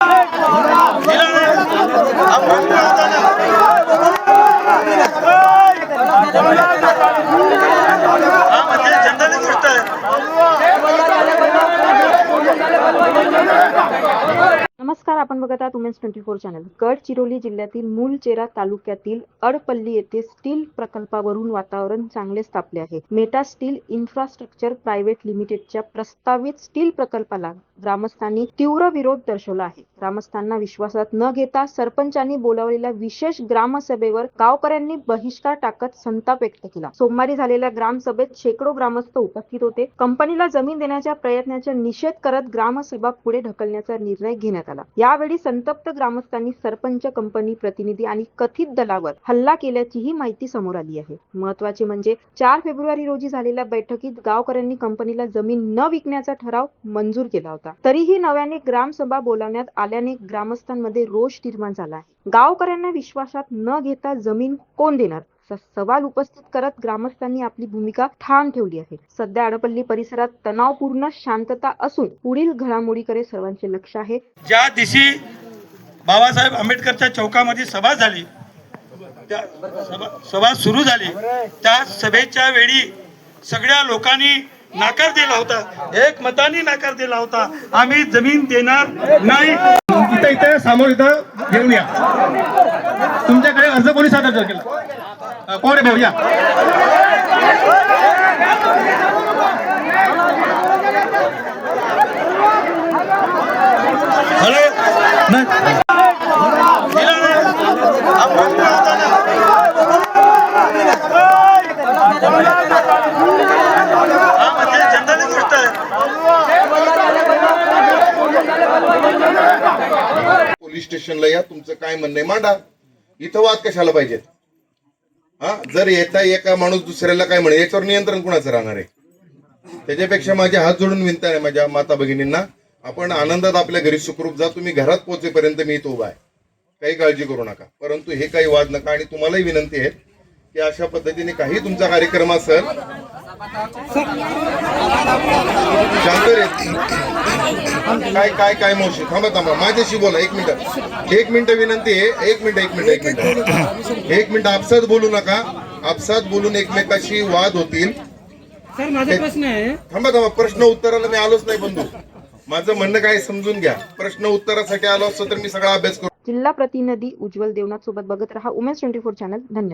Generally गोष्ट आहे। नमस्कार, आपण बघत आहात वुमेन्स 24 चॅनल। गडचिरोली जिल्ह्यातील मूलचेरा तालुक्यातील अडपल्ली येथे स्टील प्रकल्पावरून वातावरण चांगलेच तापले आहे। मेटा स्टील इन्फ्रास्ट्रक्चर प्रायव्हेट लिमिटेडच्या प्रस्तावित स्टील प्रकल्पाला ग्रामस्थांनी तीव्र विरोध दर्शवला आहे। ग्रामस्थांना विश्वासात न घेता सरपंचांनी बोलावलेल्या विशेष ग्रामसभेवर गावकऱ्यांनी बहिष्कार टाकत संताप व्यक्त केला। सोमवारी झालेल्या ग्रामसभेत शेकडो ग्रामस्थ उपस्थित होते। कंपनीला जमीन देण्याच्या प्रयत्नाचा निषेध करत ग्रामसभा पुढे ढकलण्याचा निर्णय घेण्यात आला। यावेळी संतप्त ग्रामस्थांनी सरपंच, कंपनी प्रतिनिधी आणि कथित दलावर हल्ला केल्याचीही माहिती समोर आली आहे। महत्त्वाचे म्हणजे 4 फेब्रुवारी रोजी झालेल्या बैठकीत गावकऱ्यांनी कंपनीला जमीन न विकण्याचा ठराव मंजूर केला होता। तरीही नव्याने ग्रामसभा बोलावण्यात आल्याने ग्रामस्थांमध्ये रोष निर्माण झाला आहे। गावकऱ्यांना विश्वासात न घेता जमीन कोण देणार असा सवाल उपस्थित करत ग्रामस्थांनी आपली भूमिका ठाम ठेवली आहे। सध्या अडपल्ली परिसरात तणावपूर्ण शांतता असून पुढील घडामोडीकडे सर्वांचे लक्ष आहे। ज्या दिवशी बाबासाहेब आंबेडकरच्या चौकामध्ये सभा झाली, त्या सभा सुरू झाली, त्या सभेच्या वेळी सगळ्या लोकांनी नाकार दिला होता, एक मताने नाकार दिला होता, आम्ही जमीन देणार नाही। इथे समोर इथं घेऊन या। तुमच्याकडे अर्ज कोणी सादर केला? कोण आहे भाऊ? या। जनरली गोष्ट आहे। पोलीस स्टेशनला या, तुमचं काय म्हणणं आहे मांडा। इथं वाद कशाला पाहिजेत? जर येता एका माणूस दुसऱ्याला काय म्हणे, याच्यावर नियंत्रण कुणाचं राहणार आहे? त्याच्यापेक्षा माझे हात जोडून विनंती आहे माझ्या माता भगिनींना, आपण आनंदात आपल्या घरी सुखरूप जा। तुम्ही घरात पोहोचेपर्यंत मी इथं उभा आहे, काही काळजी करू नका। परंतु हे काही वाद नका। आणि तुम्हालाही विनंती आहे की अशा पद्धतीने काही तुमचा कार्यक्रम असेल, शांत रे। काय मावशी, थांबा माझ्याशी बोला। एक मिनिट विनंती आहे। एक मिनिट आपसात बोलू नका। आपसात बोलून एकमेकाशी वाद होतील। सर, माझा प्रश्न आहे। थांबा प्रश्न उत्तराला मी आलोच नाही बंधू। माझं म्हणणं काय समजून घ्या। प्रश्न उत्तरासाठी आलो असतो तर मी सगळा अभ्यास करू। जिल्हा प्रतिनिधी उज्ज्वल देवनाथ सोबत बघत रहा वुमेन्स 24 चॅनल। धन्यवाद।